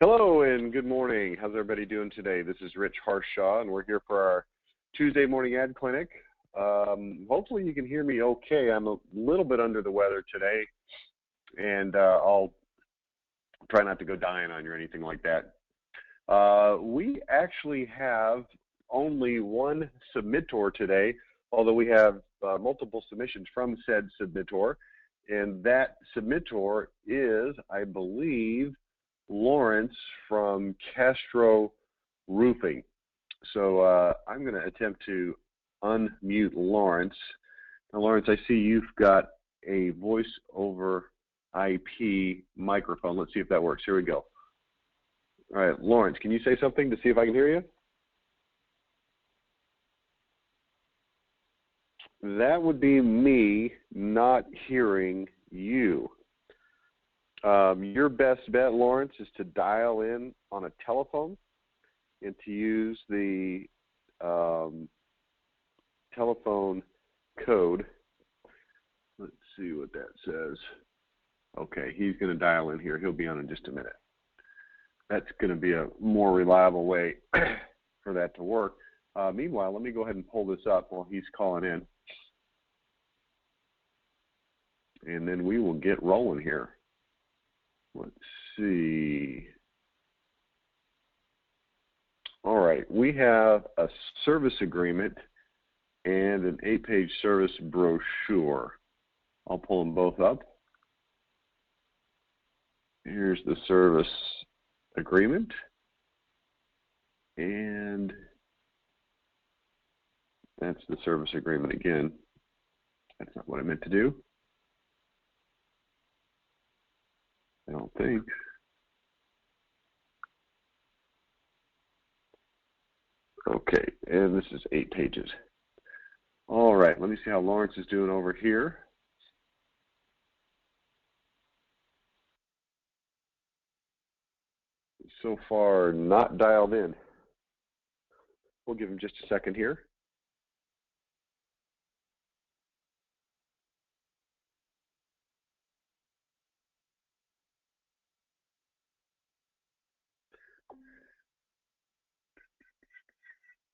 Hello and good morning. How's everybody doing today? This is Rich Harshaw, and we're here for our Tuesday morning ad clinic. Hopefully you can hear me okay. I'm a little bit under the weather today, and I'll try not to go dying on you or anything like that. We actually have only one submittor today, although we have multiple submissions from said submittor, and that submittor is, I believe, Lawrence from Castro Roofing. So I'm going to attempt to unmute Lawrence. Now, Lawrence, I see you've got a voice over IP microphone. Let's see if that works. Here we go. All right, Lawrence, can you say something to see if I can hear you? That would be me not hearing you. Your best bet, Lawrence, is to dial in on a telephone and to use the telephone code. Let's see what that says. Okay, he's going to dial in here. He'll be on in just a minute. That's going to be a more reliable way for that to work. Meanwhile, let me go ahead and pull this up while he's calling in. And then we will get rolling here. Let's see. All right, we have a service agreement and an 8-page service brochure. I'll pull them both up. Here's the service agreement. And that's the service agreement again. That's not what I meant to do. I don't think. Okay, and this is 8 pages. All right, let me see how Lawrence is doing over here. So far, not dialed in. We'll give him just a second here.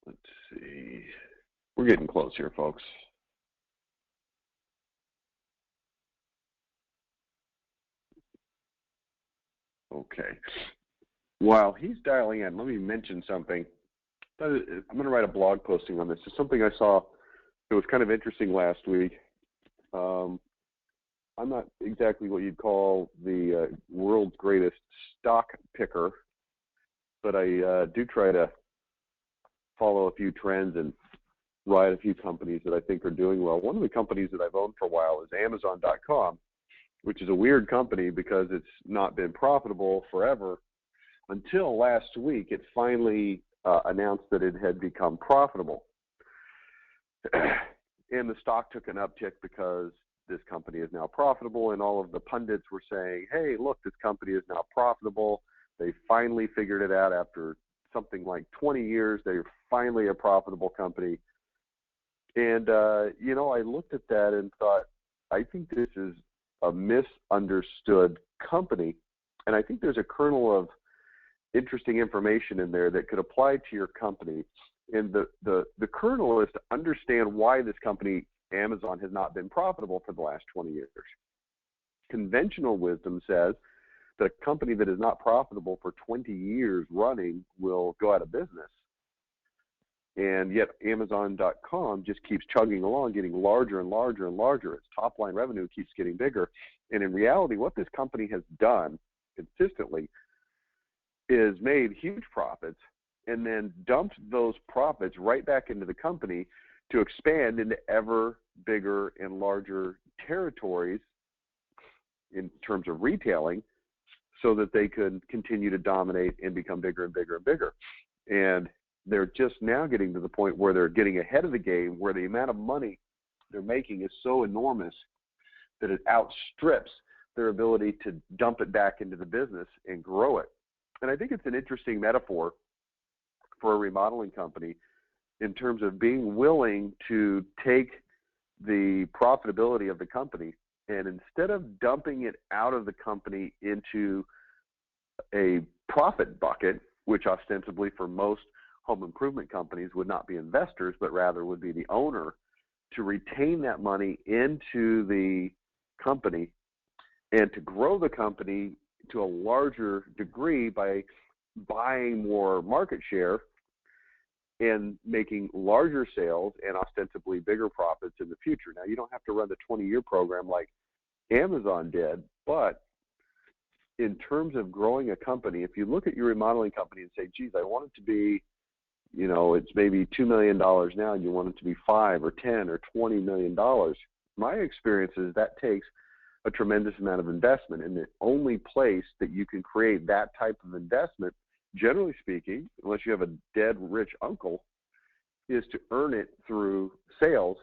Let's see. We're getting close here, folks. Okay. While he's dialing in, let me mention something. I'm going to write a blog posting on this. It's something I saw that was kind of interesting last week. I'm not exactly what you'd call the world's greatest stock picker, but I do try to follow a few trends and ride a few companies that I think are doing well. One of the companies that I've owned for a while is Amazon.com, which is a weird company because it's not been profitable forever until last week. It finally announced that it had become profitable. And the stock took an uptick because this company is now profitable, and all of the pundits were saying, hey, look, this company is now profitable. They finally figured it out after something like 20 years. They're finally a profitable company. And, you know, I looked at that and thought, I think this is a misunderstood company. And I think there's a kernel of interesting information in there that could apply to your company. And the kernel is to understand why this company, Amazon, has not been profitable for the last 20 years. Conventional wisdom says that a company that is not profitable for 20 years running will go out of business. And yet Amazon.com just keeps chugging along, getting larger and larger and larger. Its top line revenue keeps getting bigger. And in reality, what this company has done consistently is made huge profits and then dumped those profits right back into the company to expand into ever bigger and larger territories in terms of retailing so that they could continue to dominate and become bigger and bigger and bigger. And they're just now getting to the point where they're getting ahead of the game, where the amount of money they're making is so enormous that it outstrips their ability to dump it back into the business and grow it. And I think it's an interesting metaphor for a remodeling company in terms of being willing to take the profitability of the company and instead of dumping it out of the company into a profit bucket, which ostensibly for most home improvement companies would not be investors, but rather would be the owner, to retain that money into the company and to grow the company to a larger degree by buying more market share and making larger sales and ostensibly bigger profits in the future. Now, you don't have to run the 20-year program like Amazon did, but in terms of growing a company, if you look at your remodeling company and say, geez, I want it to be, it's maybe $2 million now, and you want it to be $5 or $10 or $20 million. My experience is that takes a tremendous amount of investment, and the only place that you can create that type of investment, generally speaking, unless you have a dead rich uncle, is to earn it through sales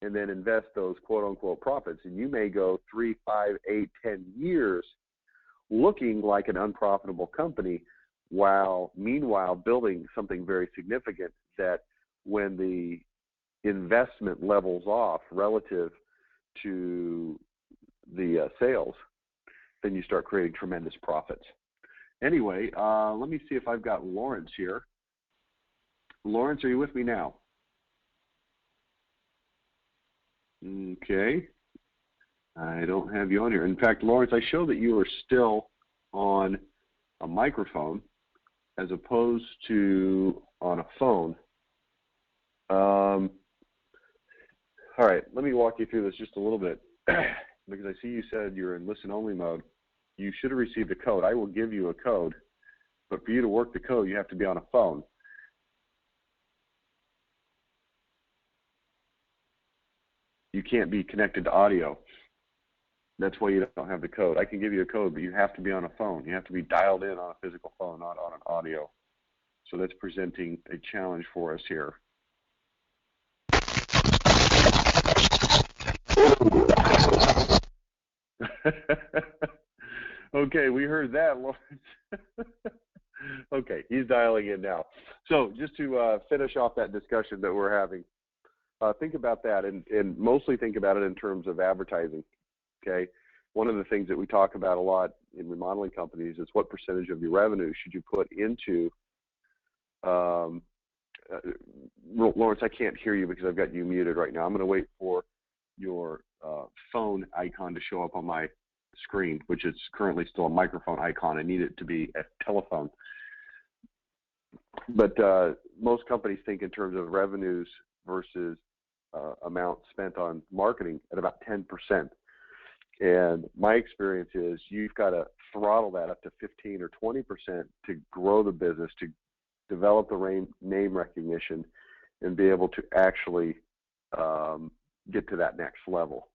and then invest those quote-unquote profits. And you may go 3, 5, 8, 10 years looking like an unprofitable company, while meanwhile building something very significant that when the investment levels off relative to the sales, then you start creating tremendous profits. Anyway, let me see if I've got Lawrence here. Lawrence, are you with me now? Okay. I don't have you on here. In fact, Lawrence, I show that you are still on a microphone as opposed to on a phone. All right, let me walk you through this just a little bit because I see you said you're in listen-only mode. You should have received a code. I will give you a code, but for you to work the code, you have to be on a phone. You can't be connected to audio. That's why you don't have the code. I can give you a code, but you have to be on a phone. You have to be dialed in on a physical phone, not on an audio. So that's presenting a challenge for us here. Okay, we heard that, Lawrence. Okay, he's dialing in now. So just to finish off that discussion that we're having, think about that and mostly think about it in terms of advertising. Okay, one of the things that we talk about a lot in remodeling companies is what percentage of your revenue should you put into. Lawrence, I can't hear you because I've got you muted right now. I'm going to wait for your phone icon to show up on my screen, which is currently still a microphone icon. I need it to be a telephone. But most companies think in terms of revenues versus amount spent on marketing at about 10%. And my experience is you've got to throttle that up to 15 or 20% to grow the business, to develop the name recognition, and be able to actually get to that next level.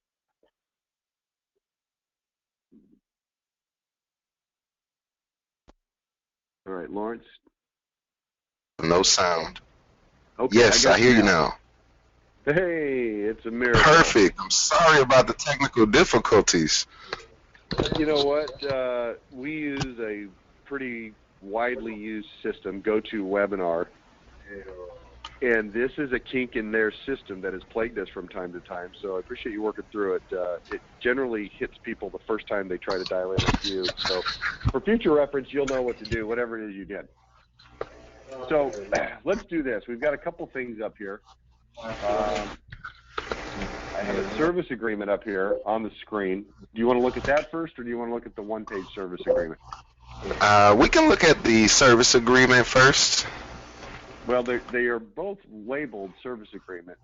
All right, Lawrence. No sound. Okay, yes, I hear you now. Hey, it's a miracle. Perfect. I'm sorry about the technical difficulties. You know what? We use a pretty widely used system, GoToWebinar, and this is a kink in their system that has plagued us from time to time. So I appreciate you working through it. It generally hits people the first time they try to dial in with you. So for future reference, you'll know what to do, whatever it is you did. So let's do this. We've got a couple things up here. I have a service agreement up here on the screen. Do you want to look at that first, or do you want to look at the one-page service agreement? We can look at the service agreement first. Well, they are both labeled service agreements.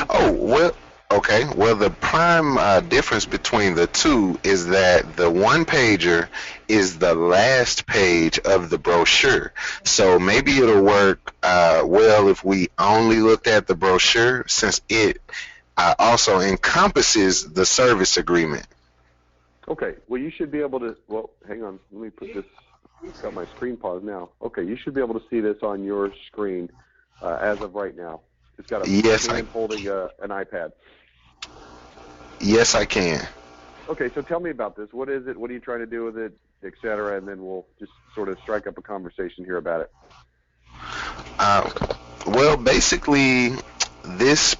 Oh, well, okay. Well, the prime difference between the two is that the one-pager is the last page of the brochure. So maybe it'll work well if we only looked at the brochure, since it also encompasses the service agreement. Okay. Well, you should be able to, well, hang on. Let me put this, got my screen paused now. Okay, you should be able to see this on your screen as of right now. It's got a man holding an iPad. Yes, I can. Okay, so tell me about this. What is it? What are you trying to do with it, et cetera? And then we'll just sort of strike up a conversation here about it. Well, basically this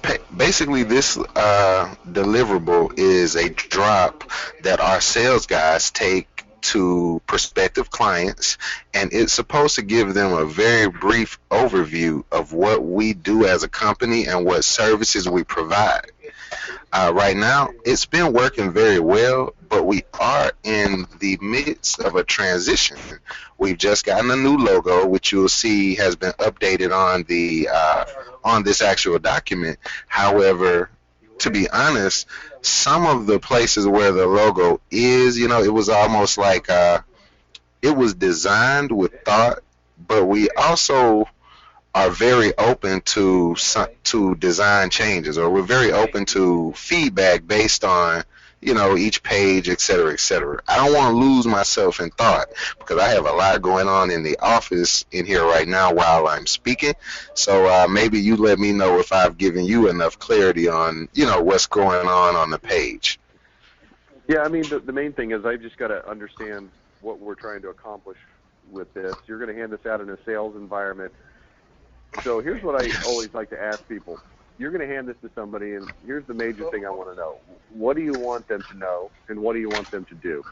deliverable is a drop that our sales guys take to prospective clients, and it's supposed to give them a very brief overview of what we do as a company and what services we provide. Right now, it's been working very well, but we are in the midst of a transition. We've just gotten a new logo, which you'll see has been updated on this actual document. However, to be honest, some of the places where the logo is, it was almost like it was designed with thought, but we also are very open to design changes, or we're very open to feedback based on each page, et cetera, et cetera. I don't want to lose myself in thought because I have a lot going on in the office in here right now while I'm speaking. So maybe you let me know if I've given you enough clarity on what's going on the page. Yeah, I mean, the main thing is I just got to understand what we're trying to accomplish with this. You're going to hand this out in a sales environment. So here's what I always like to ask people. You're going to hand this to somebody, and here's the major thing I want to know. What do you want them to know, and what do you want them to do?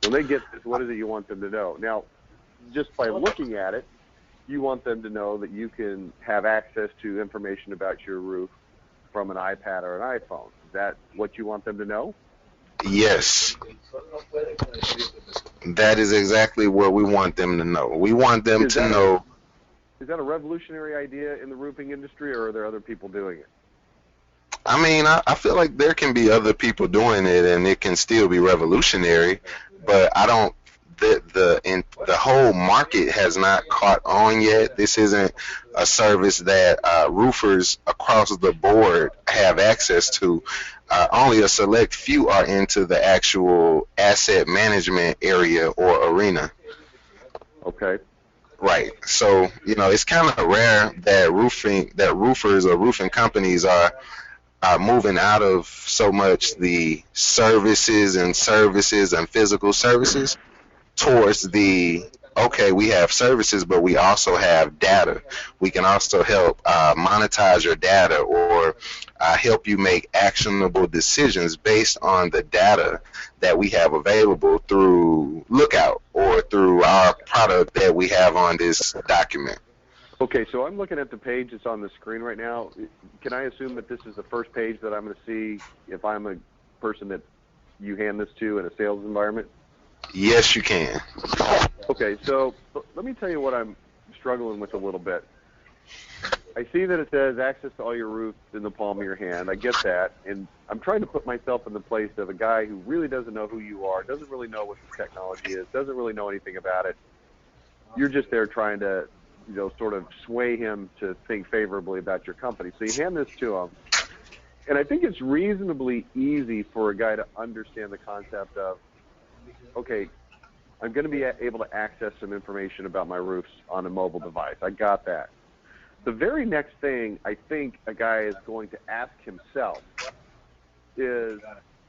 When they get this, what is it you want them to know? Now, just by looking at it, you want them to know that you can have access to information about your roof from an iPad or an iPhone. Is that what you want them to know? Yes. That is exactly what we want them to know. We want them to know. Is that a revolutionary idea in the roofing industry, or are there other people doing it? I mean, I feel like there can be other people doing it, and it can still be revolutionary. But I don't. The whole market has not caught on yet. This isn't a service that roofers across the board have access to. Only a select few are into the actual asset management area or arena. Okay. Right. So, it's kind of rare that roofers or roofing companies are moving out of so much the services and physical services towards okay, we have services, but we also have data. We can also help monetize your data, or help you make actionable decisions based on the data that we have available through Lookout or through our product that we have on this document. Okay, so I'm looking at the page that's on the screen right now. Can I assume that this is the first page that I'm going to see if I'm a person that you hand this to in a sales environment? Yes, you can. Okay, so let me tell you what I'm struggling with a little bit. I see that it says access to all your roofs in the palm of your hand. I get that, and I'm trying to put myself in the place of a guy who really doesn't know who you are, doesn't really know what the technology is, doesn't really know anything about it. You're just there trying to, sort of sway him to think favorably about your company. So you hand this to him, and I think it's reasonably easy for a guy to understand the concept of, okay, I'm going to be able to access some information about my roofs on a mobile device. I got that. The very next thing I think a guy is going to ask himself is,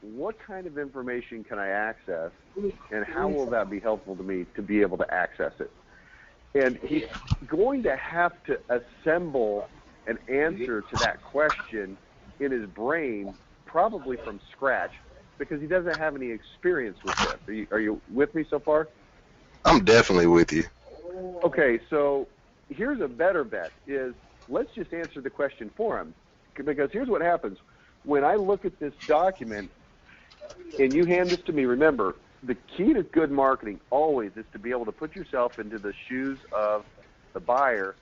what kind of information can I access, and how will that be helpful to me to be able to access it? And he's going to have to assemble an answer to that question in his brain, probably from scratch, because he doesn't have any experience with this. Are you with me so far? I'm definitely with you. Okay, so here's a better bet, is let's just answer the question for him. Because here's what happens. When I look at this document and you hand this to me, remember, the key to good marketing always is to be able to put yourself into the shoes of the buyer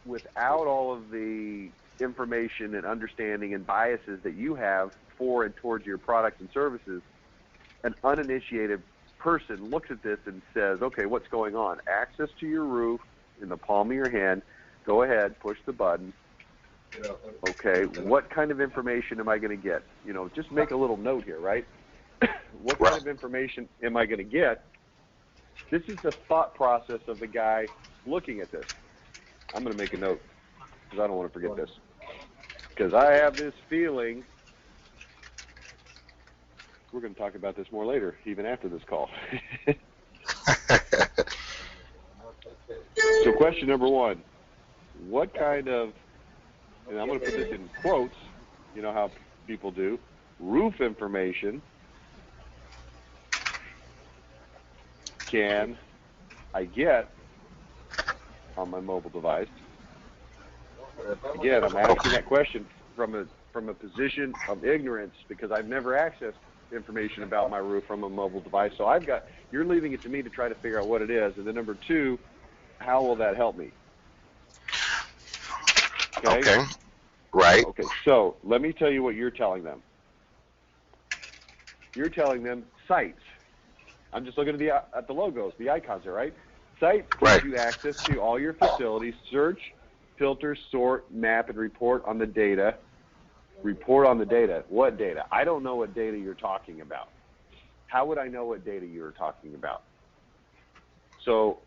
without all of the information and understanding and biases that you have for and towards your products and services. An uninitiated person looks at this and says, okay, what's going on? Access to your roof in the palm of your hand. Go ahead, push the button. Okay, what kind of information am I going to get? Just make a little note here, right? What kind of information am I going to get? This is the thought process of the guy looking at this. I'm going to make a note because I don't want to forget this. Because I have this feeling, we're going to talk about this more later, even after this call. So question number one, what kind of, and I'm going to put this in quotes, you know how people do, roof information can I get on my mobile device? Again, I'm asking that question from a position of ignorance because I've never accessed information about my roof from a mobile device. So you're leaving it to me to try to figure out what it is. And then number two, how will that help me? Okay. Right. Okay. So let me tell you what you're telling them. You're telling them sites. I'm just looking at the logos, the icons there, right? Sites gives you access to all your facilities, search, filter, sort, map, and report on the data. Report on the data. What data? I don't know what data you're talking about. How would I know what data you're talking about? So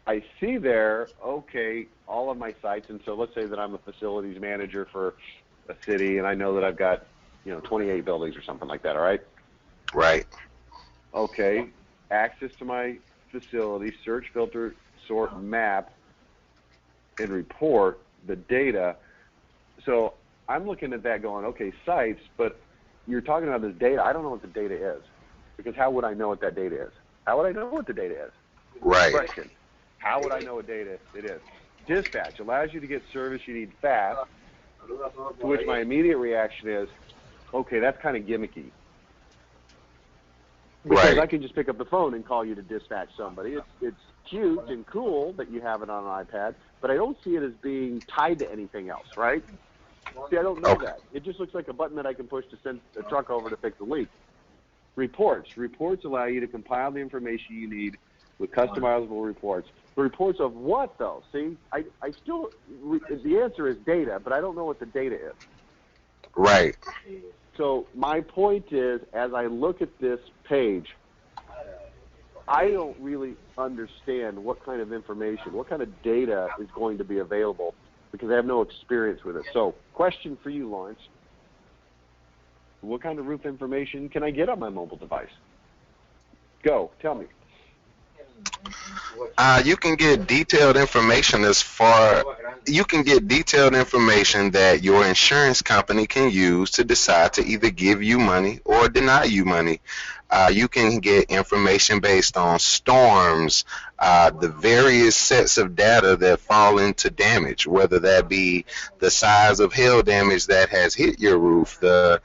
I see there, okay, all of my sites, and so let's say that I'm a facilities manager for a city, and I know that I've got, 28 buildings or something like that, all right? Right. Okay, access to my facility, search, filter, sort, map, and report the data. So I'm looking at that going, okay, sites, but you're talking about this data. I don't know what the data is because how would I know what that data is? How would I know what the data is? Right. Question. How would I know what data it is? Dispatch allows you to get service you need fast, to which my immediate reaction is, okay, that's kind of gimmicky. Because I can just pick up the phone and call you to dispatch somebody. It's cute and cool that you have it on an iPad, but I don't see it as being tied to anything else, right? See, I don't know that. It just looks like a button that I can push to send a truck over to fix a leak. Reports. Reports allow you to compile the information you need with customizable reports. The reports of what, though? See, I still, the answer is data, but I don't know what the data is. Right. So my point is, as I look at this page, I don't really understand what kind of information, what kind of data is going to be available because I have no experience with it. So question for you, Lawrence. What kind of roof information can I get on my mobile device? Go, tell me. You can get detailed information you can get detailed information that your insurance company can use to decide to either give you money or deny you money. You can get information based on storms, the various sets of data that fall into damage, whether that be the size of hail damage that has hit your roof, the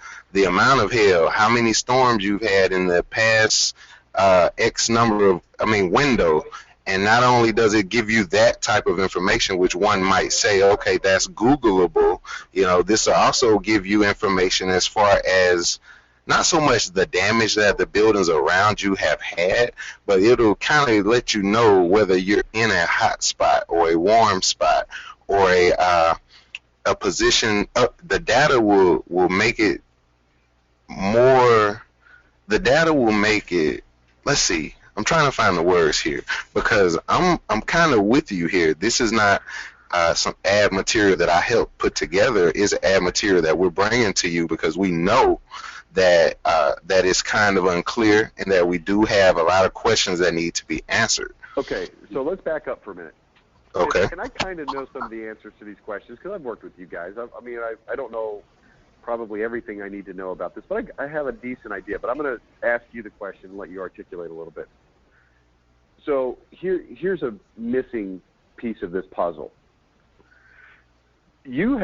amount of hail, how many storms you've had in the past X number of, window. And not only does it give you that type of information, which one might say, okay, that's Googleable, this will also give you information as far as not so much the damage that the buildings around you have had, but it'll kind of let you know whether you're in a hot spot or a warm spot or a position. The data will make it more. The data will make it. Let's see. I'm trying to find the words here because I'm kind of with you here. This is not some ad material that I helped put together. Is ad material that we're bringing to you because we know that that is kind of unclear and that we do have a lot of questions that need to be answered. Okay, so let's back up for a minute. Okay. And I kind of know some of the answers to these questions because I've worked with you guys. I don't know probably everything I need to know about this, but I have a decent idea. But I'm going to ask you the question and let you articulate a little bit. So here's a missing piece of this puzzle. You,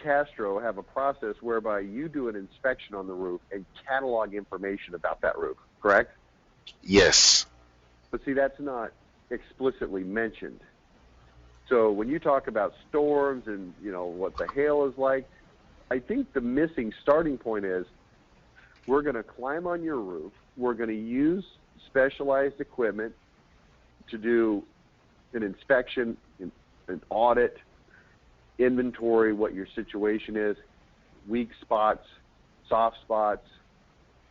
Castro, have a process whereby you do an inspection on the roof and catalog information about that roof, correct? Yes. But see, that's not explicitly mentioned. So when you talk about storms and, what the hail is like, I think the missing starting point is we're going to climb on your roof. We're going to use specialized equipment to do an inspection, an audit, inventory, what your situation is, weak spots, soft spots,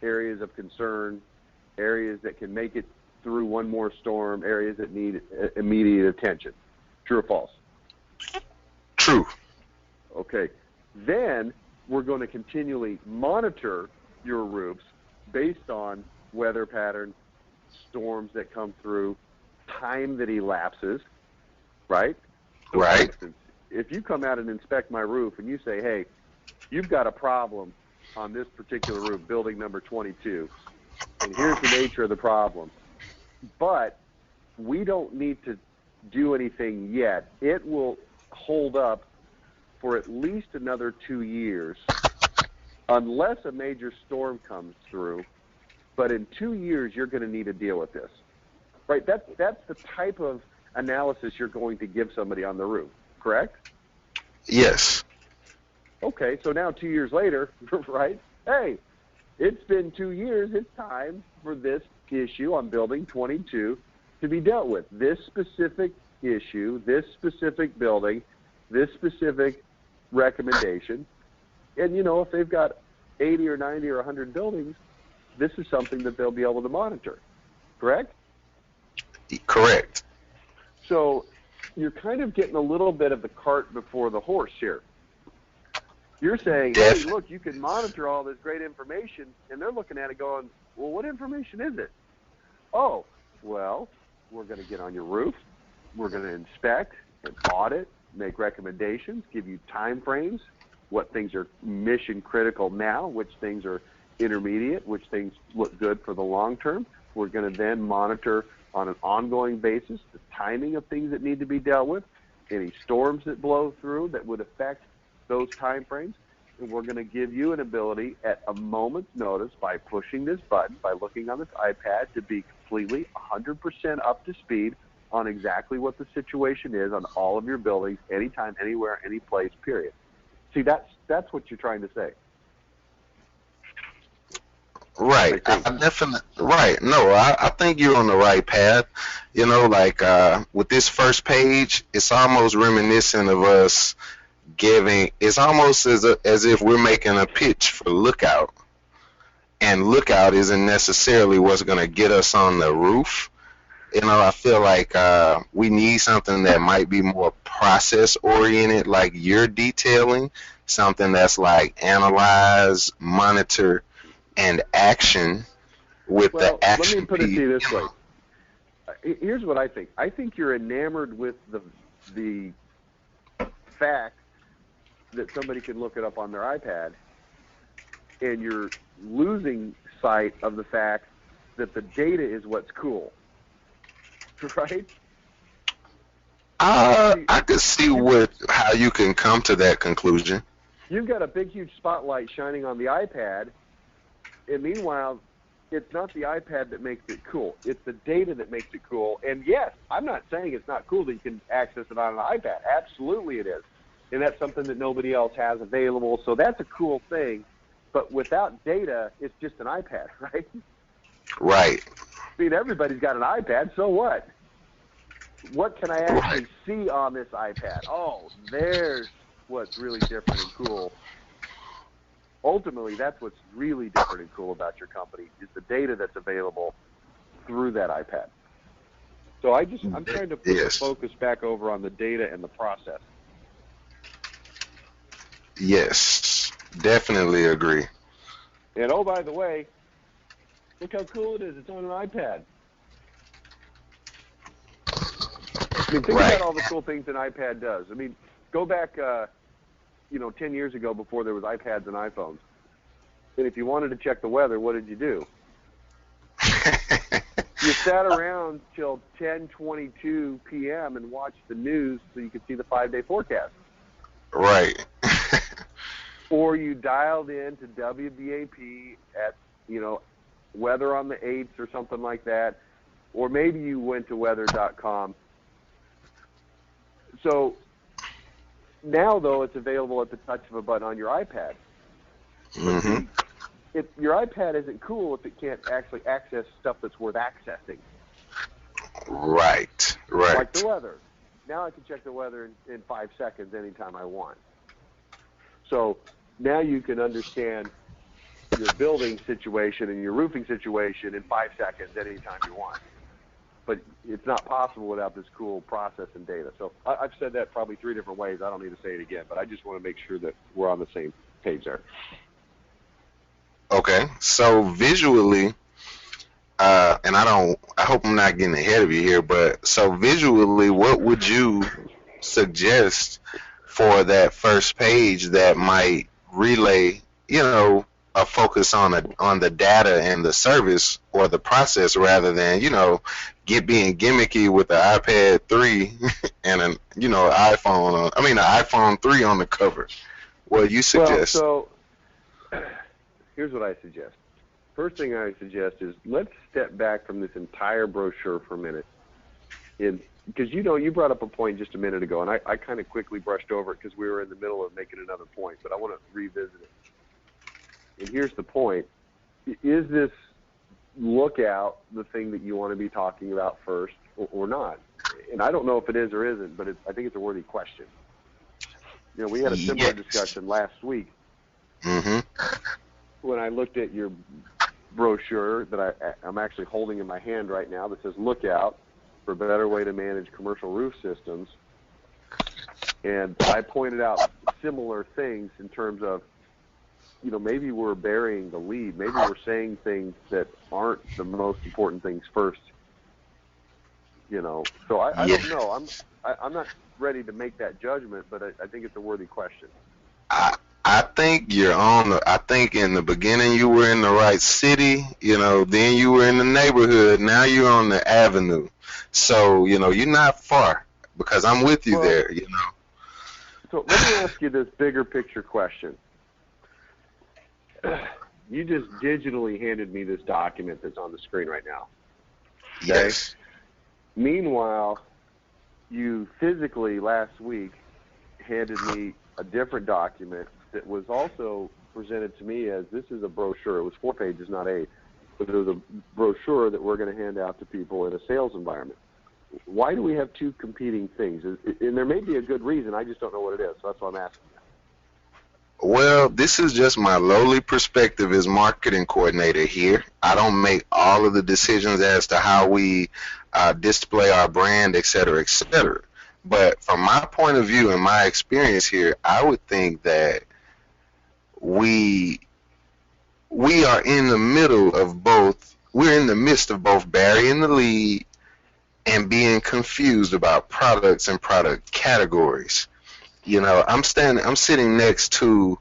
areas of concern, areas that can make it through one more storm, areas that need immediate attention. True or false? True. Okay. Then we're going to continually monitor your roofs based on weather patterns, storms that come through, time that elapses, right? So right. For instance, if you come out and inspect my roof and you say, hey, you've got a problem on this particular roof, building number 22, and here's the nature of the problem. but we don't need to do anything yet. It will hold up for at least another 2 years unless a major storm comes through. But in 2 years, you're going to need to deal with this. Right? That's the type of analysis you're going to give somebody on the roof, correct? Yes. Okay, so now 2 years later, right? Hey, it's been 2 years. It's time for this issue on building 22 to be dealt with. This specific issue, this specific building, this specific recommendation. And, if they've got 80 or 90 or 100 buildings, this is something that they'll be able to monitor, correct? Correct. So you're kind of getting a little bit of the cart before the horse here. You're saying, hey, look, you can monitor all this great information, and they're looking at it going, well, what information is it? Oh, well, we're going to get on your roof. We're going to inspect and audit, make recommendations, give you time frames, what things are mission critical now, which things are intermediate, which things look good for the long term. We're going to then monitor on an ongoing basis the timing of things that need to be dealt with, any storms that blow through that would affect those time frames, and we're going to give you an ability at a moment's notice by pushing this button, by looking on this iPad, to be completely 100% up to speed on exactly what the situation is on all of your buildings, anytime, anywhere, any place, period. See, that's what you're trying to say. Right. I definitely, right. No, I think you're on the right path. With this first page, it's almost reminiscent of us it's almost as if we're making a pitch for Lookout, and Lookout isn't necessarily what's going to get us on the roof. I feel like we need something that might be more process oriented, like you're detailing, something that's like analyze, monitor, and action with the action. Let me put it to you this way. Here's what I think. I think you're enamored with the fact that somebody can look it up on their iPad, and you're losing sight of the fact that the data is what's cool, right? I could see how you can come to that conclusion. You've got a big, huge spotlight shining on the iPad, and meanwhile, it's not the iPad that makes it cool. It's the data that makes it cool. And yes, I'm not saying it's not cool that you can access it on an iPad. Absolutely it is. And that's something that nobody else has available. So that's a cool thing. But without data, it's just an iPad, right? Right. I mean, everybody's got an iPad, so what? What can I actually see on this iPad? Oh, there's what's really different and cool. Ultimately, that's what's really different and cool about your company, is the data that's available through that iPad. So I'm trying to put the focus back over on the data and the process. Yes, definitely agree. And oh, by the way, look how cool it is. It's on an iPad. I mean, think about all the cool things an iPad does. I mean, go back, 10 years ago before there was iPads and iPhones. And if you wanted to check the weather, what did you do? You sat around till 10:22 p.m. and watched the news so you could see the 5-day forecast. Right. Or you dialed in to WBAP at, weather on the 8th or something like that. Or maybe you went to weather.com. So now, though, it's available at the touch of a button on your iPad. Mm-hmm. Your iPad isn't cool if it can't actually access stuff that's worth accessing. Right. Like the weather. Now I can check the weather in 5 seconds anytime I want. So now you can understand your building situation and your roofing situation in 5 seconds anytime you want. But it's not possible without this cool process and data. So I've said that probably 3 different ways. I don't need to say it again, but I just want to make sure that we're on the same page there. Okay, so visually, and I hope I'm not getting ahead of you here, but so visually, what would you suggest for that first page that might relay, a focus on the data and the service or the process rather than being gimmicky with the iPad 3 and an iPhone. I mean, the iPhone 3 on the cover. What you suggest? Well, so here's what I suggest. First thing I suggest is let's step back from this entire brochure for a minute. Because you brought up a point just a minute ago, and I kind of quickly brushed over it because we were in the middle of making another point, but I want to revisit it. And here's the point. Is this lookout the thing that you want to be talking about first or not? And I don't know if it is or isn't, but I think it's a worthy question. We had a similar discussion last week when I looked at your brochure that I'm actually holding in my hand right now that says Lookout for a better way to manage commercial roof systems. And I pointed out similar things in terms of, maybe we're burying the lead. Maybe we're saying things that aren't the most important things first. So I don't know. I'm not ready to make that judgment, but I think it's a worthy question. I think I think in the beginning you were in the right city, then you were in the neighborhood, now you're on the avenue. So, you're not far because I'm with you there, So let me ask you this bigger picture question. You just digitally handed me this document that's on the screen right now. Okay? Yes. Meanwhile, you physically last week handed me a different document that was also presented to me as this is a brochure. It was 4 pages, not 8. But it was a brochure that we're going to hand out to people in a sales environment. Why do we have two competing things? And there may be a good reason. I just don't know what it is. So that's why I'm asking you. Well, this is just my lowly perspective as marketing coordinator here. I don't make all of the decisions as to how we display our brand, et cetera, et cetera. But from my point of view and my experience here, I would think that we are in the middle of both. We're in the midst of both burying the lead and being confused about products and product categories. I'm sitting next to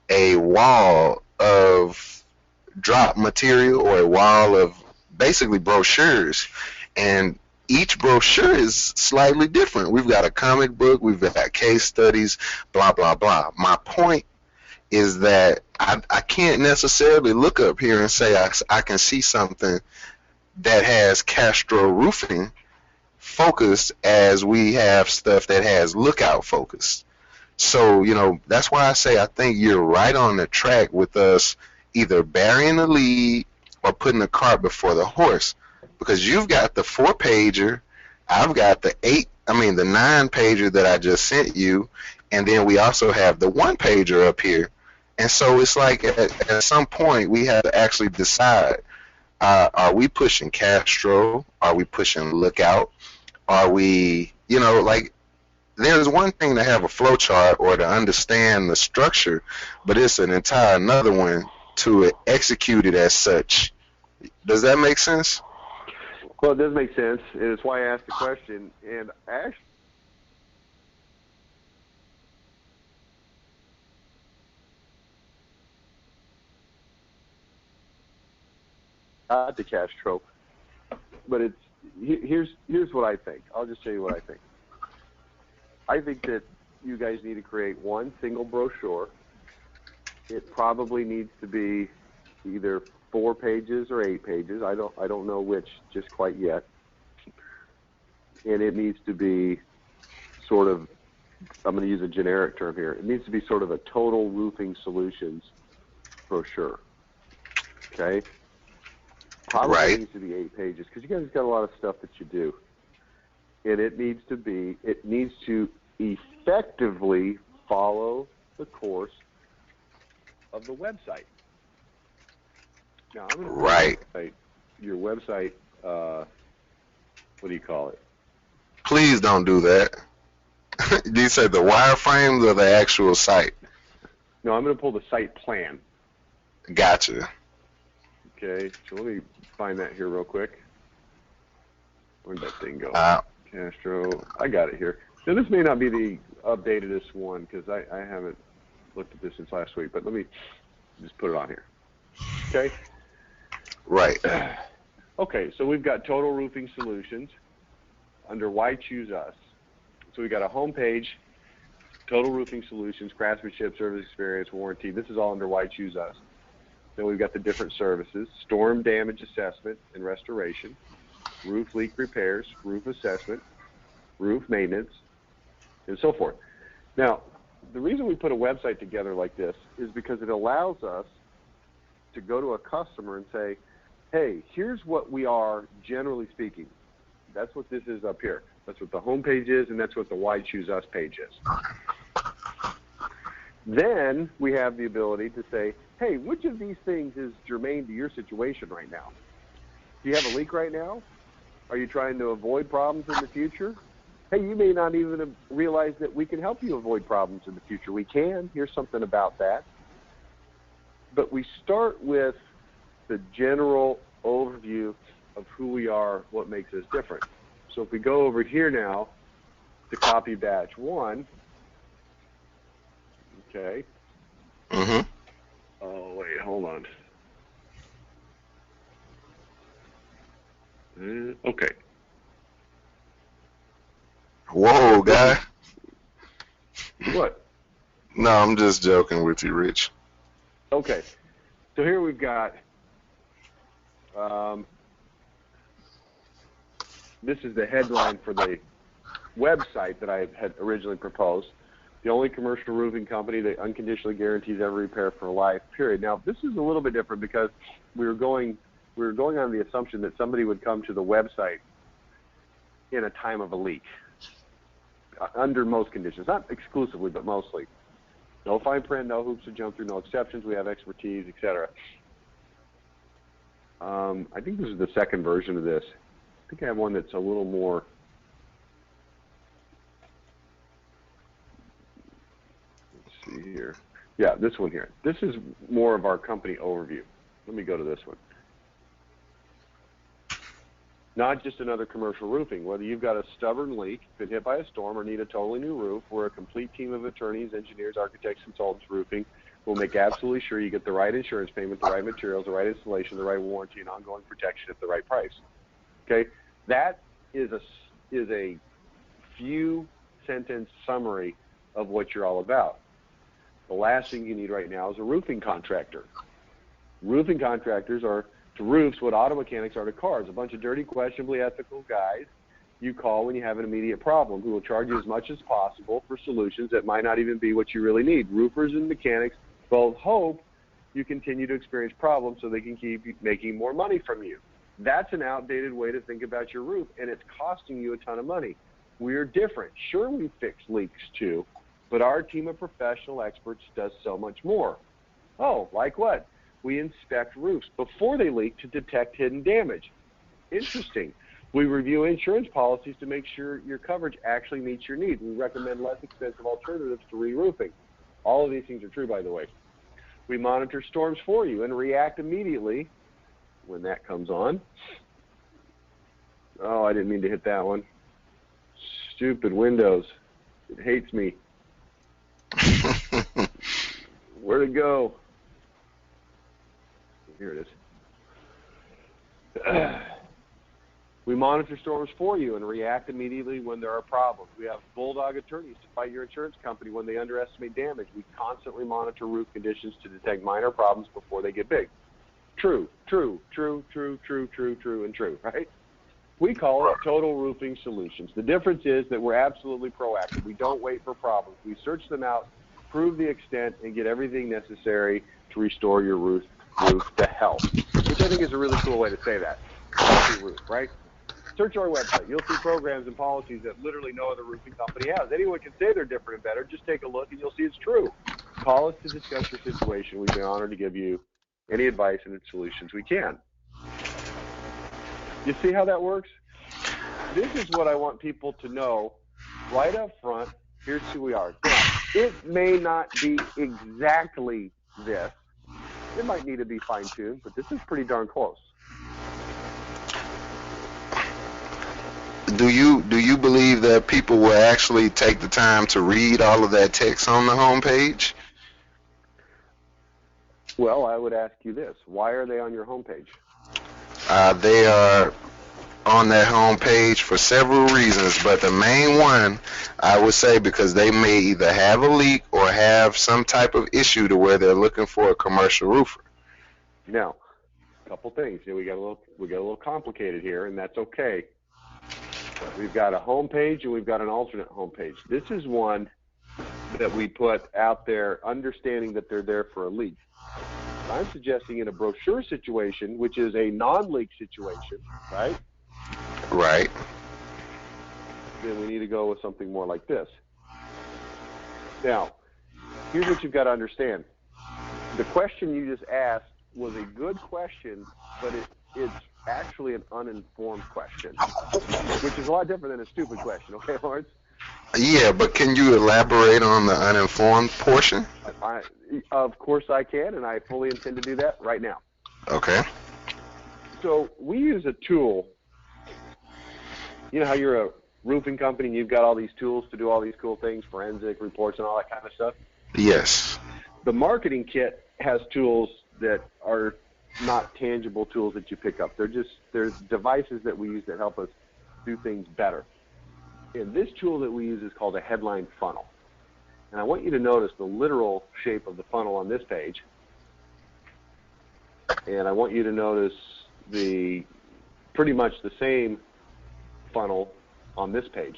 a wall of drop material or a wall of basically brochures, and each brochure is slightly different. We've got a comic book, we've got case studies, blah, blah, blah. My point is that I can't necessarily look up here and say I can see something that has Castro Roofing focused as we have stuff that has Lookout focused. So, that's why I say I think you're right on the track with us either burying the lead or putting the cart before the horse. Because you've got the 4-pager, I've got the 9-pager that I just sent you, and then we also have the 1-pager up here. And so it's like at some point we have to actually decide, are we pushing Castro? Are we pushing Lookout? Are we, there's one thing to have a flow chart or to understand the structure, but it's an entire another one to execute it as such. Does that make sense? Well, it does make sense, and it's why I asked the question. And actually, the Castro, but here's what I think. I'll just tell you what I think. I think that you guys need to create one single brochure. It probably needs to be either 4 pages or 8 pages. I don't know which just quite yet. And it needs to be sort of, I'm going to use a generic term here, it needs to be sort of a total roofing solutions brochure. Okay? Probably needs to be 8 pages because you guys got a lot of stuff that you do. And it needs to effectively follow the course of the website. Now, I'm going to put your website, what do you call it? Please don't do that. Do you say the wireframes or the actual site? No, I'm going to pull the site plan. Gotcha. Okay, so let me find that here real quick. Where'd that thing go? Castro, I got it here. Now, this may not be the updatedest one because I haven't looked at this since last week, but let me just put it on here. Okay. Right. Okay, so we've got Total Roofing Solutions under Why Choose Us. So we've got a home page, Total Roofing Solutions, craftsmanship, service experience, warranty. This is all under Why Choose Us. Then we've got the different services, storm damage assessment and restoration, roof leak repairs, roof assessment, roof maintenance, and so forth. Now, the reason we put a website together like this is because it allows us to go to a customer and say, hey, here's what we are generally speaking. That's what this is up here. That's what the home page is, and that's what the Why Choose Us page is. Then we have the ability to say, hey, which of these things is germane to your situation right now? Do you have a leak right now? Are you trying to avoid problems in the future? Hey, you may not even realize that we can help you avoid problems in the future. We can. Here's something about that. But we start with the general overview of who we are, what makes us different. So if we go over here now to copy batch 1, okay. Mm-hmm. Oh, wait, hold on. Okay. Whoa, guy. What? No, I'm just joking with you, Rich. Okay. So here we've got, this is the headline for the website that I had originally proposed. The only commercial roofing company that unconditionally guarantees every repair for life, period. Now, this is a little bit different because we were going on the assumption that somebody would come to the website in a time of a leak, under most conditions, not exclusively, but mostly. No fine print, no hoops to jump through, no exceptions. We have expertise, etc. I think this is the second version of this. I think I have one that's a little more. Let's see here. Yeah, this one here. This is more of our company overview. Let me go to this one. Not just another commercial roofing. Whether you've got a stubborn leak, been hit by a storm, or need a totally new roof, we're a complete team of attorneys, engineers, architects, consultants, roofing. We'll make absolutely sure you get the right insurance payment, the right materials, the right installation, the right warranty, and ongoing protection at the right price. Okay? That is a few sentence summary of what you're all about. The last thing you need right now is a roofing contractor. Roofing contractors are to roofs what auto mechanics are to cars, a bunch of dirty, questionably ethical guys you call when you have an immediate problem who will charge you as much as possible for solutions that might not even be what you really need. Roofers and mechanics both hope you continue to experience problems so they can keep making more money from you. That's an outdated way to think about your roof, and it's costing you a ton of money. We're different. Sure, we fix leaks too, but our team of professional experts does so much more. Oh, like what? We inspect roofs before they leak to detect hidden damage. Interesting. We review insurance policies to make sure your coverage actually meets your needs. We recommend less expensive alternatives to re-roofing. All of these things are true, by the way. We monitor storms for you and react immediately when that comes on. Oh, I didn't mean to hit that one. Stupid Windows. It hates me. Where'd it go? Here it is. We monitor storms for you and react immediately when there are problems. We have bulldog attorneys to fight your insurance company when they underestimate damage. We constantly monitor roof conditions to detect minor problems before they get big. True, true, true, true, true, true, true, and true, right? We call it Total Roofing Solutions. The difference is that we're absolutely proactive. We don't wait for problems. We search them out, prove the extent, and get everything necessary to restore your roof to health, which I think is a really cool way to say that. Healthy roof, right? Search our website. You'll see programs and policies that literally no other roofing company has. Anyone can say they're different and better. Just take a look and you'll see it's true. Call us to discuss your situation. We'd be honored to give you any advice and solutions we can. You see how that works? This is what I want people to know right up front. Here's who we are. Now, it may not be exactly this. It might need to be fine-tuned, but this is pretty darn close. Do you believe that people will actually take the time to read all of that text on the homepage? Well, I would ask you this. Why are they on your homepage? They are on that home page for several reasons, but the main one I would say because they may either have a leak or have some type of issue to where they're looking for a commercial roofer. Now, a couple things. We got a little complicated here, and that's okay. We've got a home page and we've got an alternate home page. This is one that we put out there understanding that they're there for a leak. I'm suggesting in a brochure situation, which is a non-leak situation, right? Right. Then we need to go with something more like this. Now, here's what you've got to understand. The question you just asked was a good question, but it's actually an uninformed question, which is a lot different than a stupid question, okay, Lawrence? Yeah, but can you elaborate on the uninformed portion? Of course I can, and I fully intend to do that right now. Okay. So we use a tool. You know how you're a roofing company and you've got all these tools to do all these cool things, forensic reports and all that kind of stuff? Yes. The marketing kit has tools that are not tangible tools that you pick up. There's devices that we use that help us do things better. And this tool that we use is called a headline funnel. And I want you to notice the literal shape of the funnel on this page. And I want you to notice the pretty much the same funnel on this page.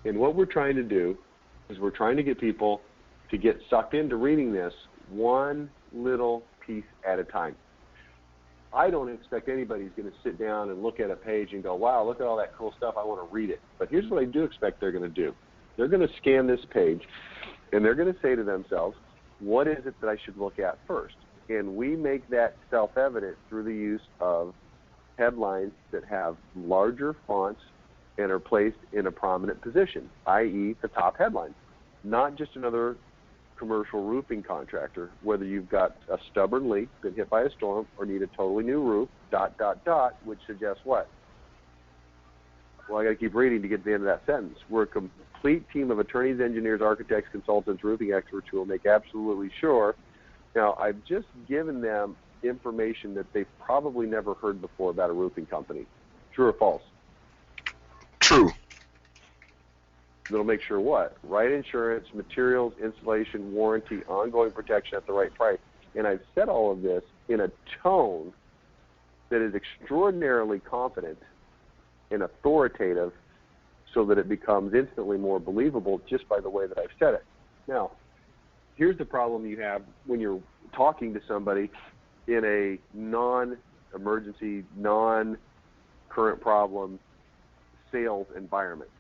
And what we're trying to do is we're trying to get people to get sucked into reading this one little piece at a time. I don't expect anybody's going to sit down and look at a page and go, wow, look at all that cool stuff, I want to read it. But here's what I do expect they're going to do. They're going to scan this page, and they're going to say to themselves, what is it that I should look at first? And we make that self-evident through the use of headlines that have larger fonts and are placed in a prominent position, i.e. the top headline, not just another commercial roofing contractor, whether you've got a stubborn leak, been hit by a storm, or need a totally new roof, ... which suggests what? Well, I got to keep reading to get to the end of that sentence. We're a complete team of attorneys, engineers, architects, consultants, roofing experts who will make absolutely sure. Now, I've just given them information that they've probably never heard before about a roofing company. True or false? True. That'll make sure what? Right insurance, materials, installation, warranty, ongoing protection at the right price. And I've said all of this in a tone that is extraordinarily confident and authoritative so that it becomes instantly more believable just by the way that I've said it. Now, here's the problem you have when you're talking to somebody in a non-emergency, non-current problem sales environment.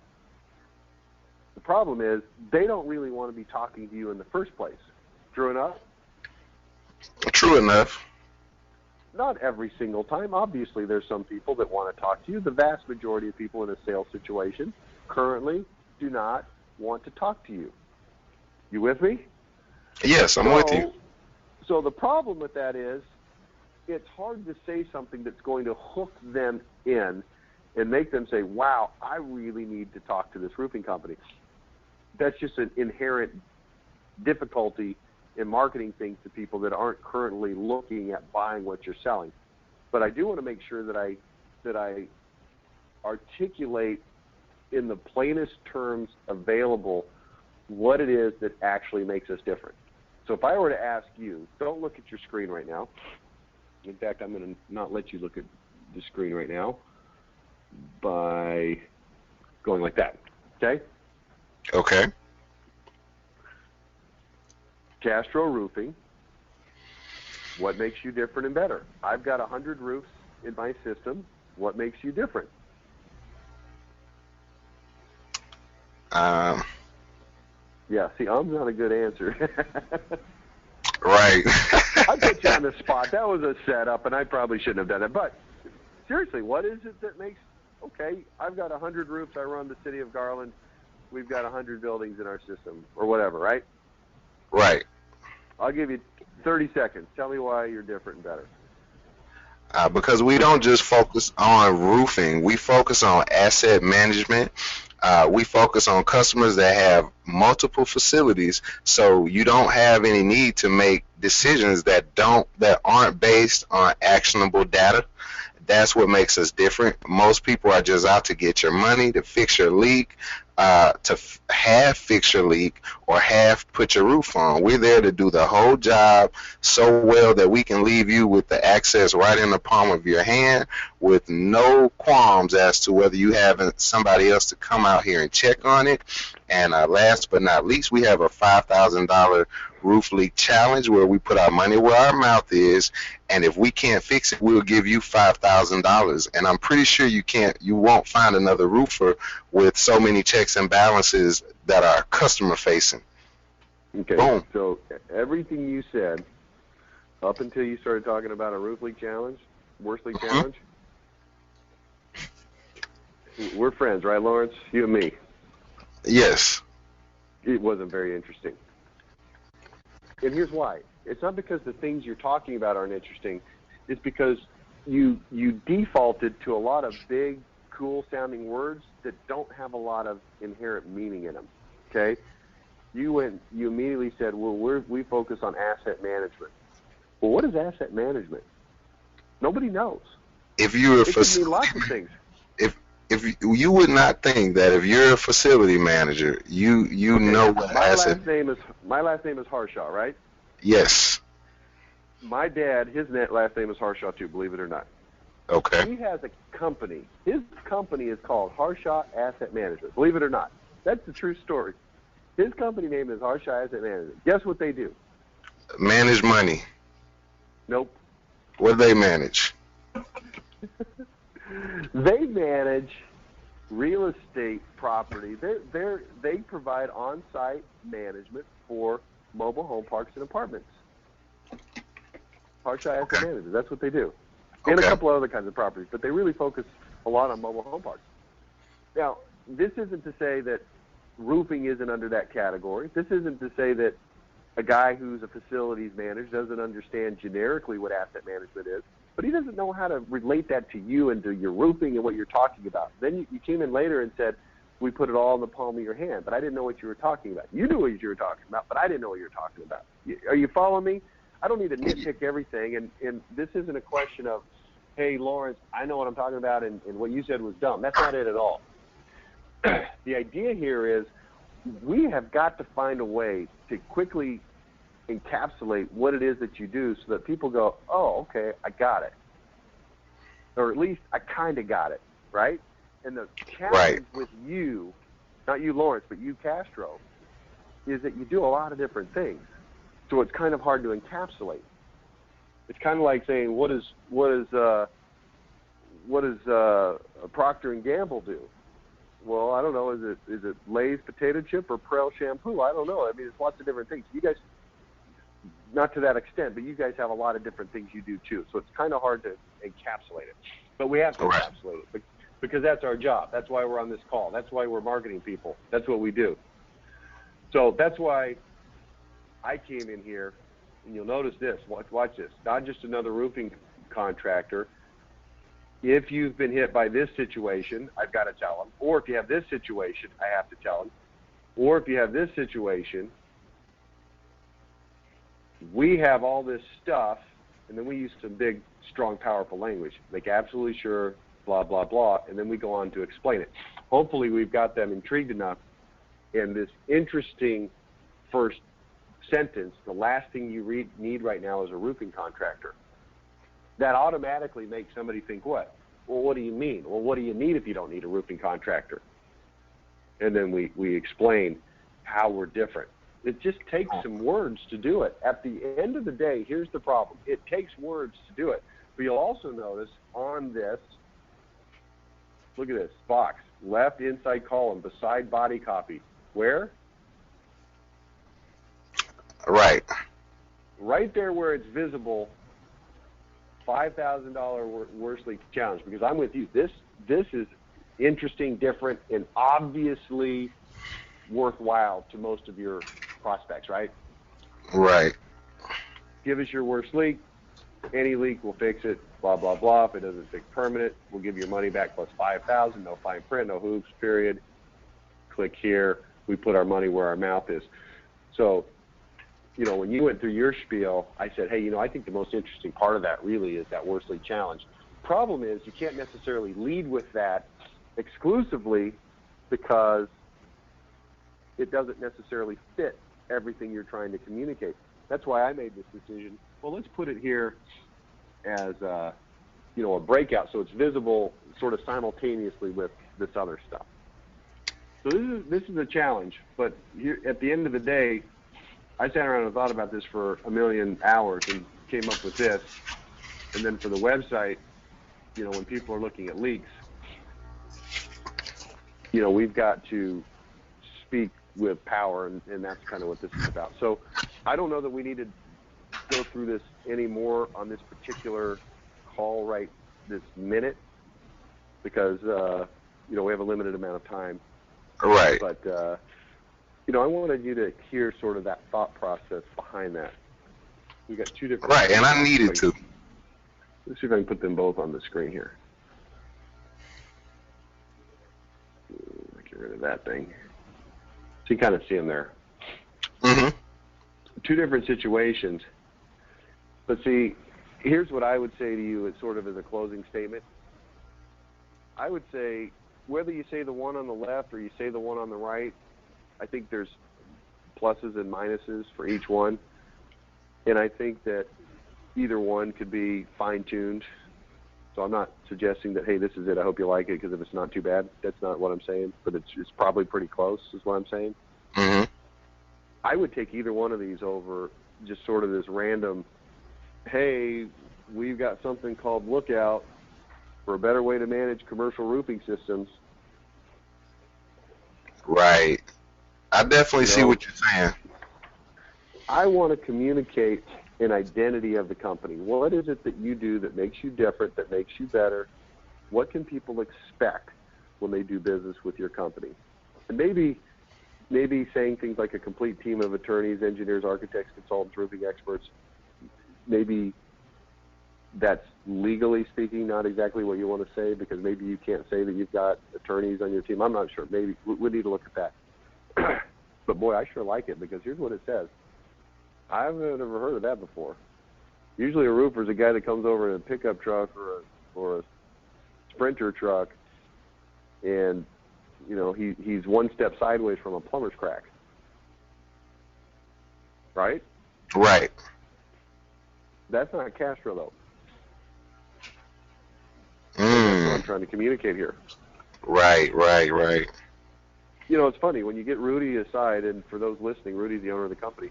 The problem is they don't really want to be talking to you in the first place. True enough? True enough. Not every single time. Obviously, there's some people that want to talk to you. The vast majority of people in a sales situation currently do not want to talk to you. You with me? Yes, I'm with you. So the problem with that is it's hard to say something that's going to hook them in and make them say, wow, I really need to talk to this roofing company. That's just an inherent difficulty in marketing things to people that aren't currently looking at buying what you're selling. But I do want to make sure that I articulate in the plainest terms available what it is that actually makes us different. So if I were to ask you, don't look at your screen right now. In fact, I'm going to not let you look at the screen right now by going like that, okay? Okay. Castro Roofing, what makes you different and better? I've got 100 roofs in my system. What makes you different? Yeah, see, I'm not a good answer. Right. I put you on the spot. That was a setup, and I probably shouldn't have done it. But seriously, what is it that makes, okay, I've got 100 roofs. I run the city of Garland. We've got 100 buildings in our system, or whatever, right? Right. I'll give you 30 seconds. Tell me why you're different and better. Because we don't just focus on roofing. We focus on asset management, We focus on customers that have multiple facilities, so you don't have any need to make decisions that aren't based on actionable data. That's what makes us different. Most people are just out to get your money, to fix your leak, half fix your leak, or half put your roof on. We're there to do the whole job so well that we can leave you with the access right in the palm of your hand with no qualms as to whether you have somebody else to come out here and check on it. And last but not least, we have a $5,000 roof leak challenge where we put our money where our mouth is, and if we can't fix it, we'll give you $5,000. And I'm pretty sure you won't find another roofer with so many checks and balances that are customer facing. Okay. Boom. So everything you said up until you started talking about a roof leak challenge, worst leak challenge. We're friends, right, Lawrence? You and me. Yes. It wasn't very interesting. And here's why. It's not because the things you're talking about aren't interesting. It's because you defaulted to a lot of big, cool-sounding words that don't have a lot of inherent meaning in them. Okay? You immediately said, well, we focus on asset management. Well, what is asset management? Nobody knows. If you're it could mean lots of things. If you would not think that if you're a facility manager, you okay, know what asset. My last name is Harshaw, right? Yes. My dad, his last name is Harshaw too, believe it or not. Okay. He has a company. His company is called Harshaw Asset Management, believe it or not. That's the true story. His company name is Harshaw Asset Management. Guess what they do? Manage money. Nope. What do they manage? They manage real estate property. They provide on-site management for mobile home parks and apartments. Harshaw Asset Management. That's what they do. And a couple of other kinds of properties, but they really focus a lot on mobile home parks. Now, this isn't to say that roofing isn't under that category. This isn't to say that a guy who's a facilities manager doesn't understand generically what asset management is, but he doesn't know how to relate that to you and to your roofing and what you're talking about. Then you came in later and said, we put it all in the palm of your hand, but I didn't know what you were talking about. You knew what you were talking about, but I didn't know what you were talking about. Are you following me? I don't need to nitpick everything, and this isn't a question of, hey, Lawrence, I know what I'm talking about, and what you said was dumb. That's not it at all. The idea here is we have got to find a way to quickly encapsulate what it is that you do so that people go, oh, okay, I got it. Or at least I kind of got it, right? And the challenge with you, not you, Lawrence, but you, Castro, is that you do a lot of different things. So it's kind of hard to encapsulate. It's kind of like saying, what does Procter and Gamble do? Well, I don't know. Is it Lay's potato chip or Prel shampoo? I don't know. I mean, it's lots of different things. You guys, not to that extent, but you guys have a lot of different things you do too. So it's kind of hard to encapsulate it. But we have to encapsulate it because that's our job. That's why we're on this call. That's why we're marketing people. That's what we do. So that's why I came in here, and you'll notice this. Watch this. Not just another roofing contractor. If you've been hit by this situation, I've got to tell them. Or if you have this situation, I have to tell them. Or if you have this situation, we have all this stuff, and then we use some big, strong, powerful language. Make absolutely sure, blah, blah, blah, and then we go on to explain it. Hopefully we've got them intrigued enough in this interesting first sentence. The last thing you need right now is a roofing contractor. That automatically makes somebody think, what? Well, what do you mean? Well, what do you need if you don't need a roofing contractor? And then we explain how we're different. It just takes some words to do it. At the end of the day, here's the problem. It takes words to do it. But you'll also notice on this, look at this box, left inside column, beside body copy. Where? Right. Right there where it's visible, $5,000 worst leak challenge, because I'm with you. This is interesting, different, and obviously worthwhile to most of your prospects, right? Right. Give us your worst leak. Any leak, we'll fix it, blah, blah, blah. If it doesn't fix permanent, we'll give your money back plus $5,000, no fine print, no hoops, period. click here, we put our money where our mouth is. So, you know, when you went through your spiel, I said, hey, you know, I think the most interesting part of that really is that Worsley Challenge. Problem is you can't necessarily lead with that exclusively because it doesn't necessarily fit everything you're trying to communicate. That's why I made this decision. Well, let's put it here as you know, a breakout so it's visible sort of simultaneously with this other stuff. So this is a challenge, but here, at the end of the day, I sat around and thought about this for a million hours and came up with this. And then for the website, you know, when people are looking at leaks, you know, we've got to speak with power, and that's kind of what this is about. So I don't know that we need to go through this anymore on this particular call right this minute because, you know, we have a limited amount of time. Right. But, you know, I wanted you to hear sort of that thought process behind that. We got two different. Right, and I needed to. Let's see if I can put them both on the screen here. Get rid of that thing. So you kind of see them there. Mm-hmm. Two different situations. But see, here's what I would say to you as sort of as a closing statement. I would say whether you say the one on the left or you say the one on the right, I think there's pluses and minuses for each one. And I think that either one could be fine-tuned. So I'm not suggesting that, hey, this is it, I hope you like it, because if it's not too bad, that's not what I'm saying. But it's probably pretty close is what I'm saying. Mm-hmm. I would take either one of these over just sort of this random, hey, we've got something called Lookout for a better way to manage commercial roofing systems. Right. I definitely see what you're saying. I want to communicate an identity of the company. What is it that you do that makes you different, that makes you better? What can people expect when they do business with your company? And maybe saying things like a complete team of attorneys, engineers, architects, consultants, roofing experts, maybe that's legally speaking not exactly what you want to say, because maybe you can't say that you've got attorneys on your team. I'm not sure. Maybe we need to look at that. But boy, I sure like it, because here's what it says. I've never heard of that before. Usually a roofer is a guy that comes over in a pickup truck or a Sprinter truck, and you know he's one step sideways from a plumber's crack. Right? Right. That's not Castro though. Mm. That's what I'm trying to communicate here. Right. You know, it's funny when you get Rudy aside, and for those listening, Rudy's the owner of the company.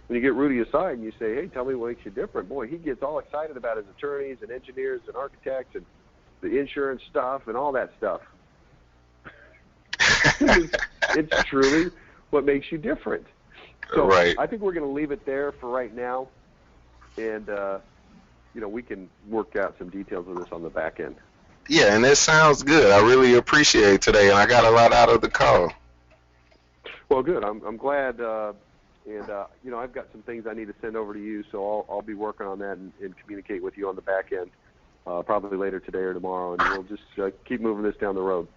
When you get Rudy aside and you say, hey, tell me what makes you different, boy, he gets all excited about his attorneys and engineers and architects and the insurance stuff and all that stuff. It's truly what makes you different. So right. I think we're going to leave it there for right now, and you know, we can work out some details of this on the back end. Yeah, and it sounds good. I really appreciate today, and I got a lot out of the call. Well, good. I'm glad. And, you know, I've got some things I need to send over to you, so I'll be working on that and communicate with you on the back end probably later today or tomorrow, and we'll just keep moving this down the road.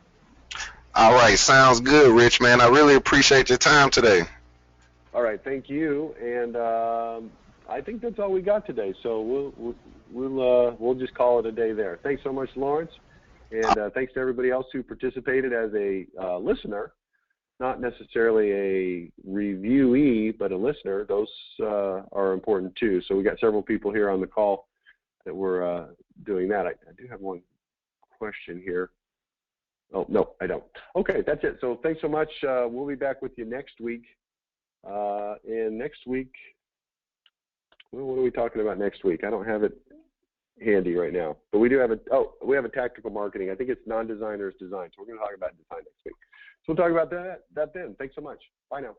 All right. Sounds good, Rich, man. I really appreciate your time today. All right. Thank you. And I think that's all we got today, so we'll just call it a day there. Thanks so much, Lawrence, and thanks to everybody else who participated as a listener. Not necessarily a reviewee, but a listener. Those are important too. So we got several people here on the call that were doing that. I do have one question here. Oh, no, I don't. Okay, that's it. So thanks so much. We'll be back with you next week. And next week, well, what are we talking about next week? I don't have it handy right now, but we do have we have a tactical marketing. I think it's non-designers design. So we're going to talk about design next week. So we'll talk about that then. Thanks so much. Bye now.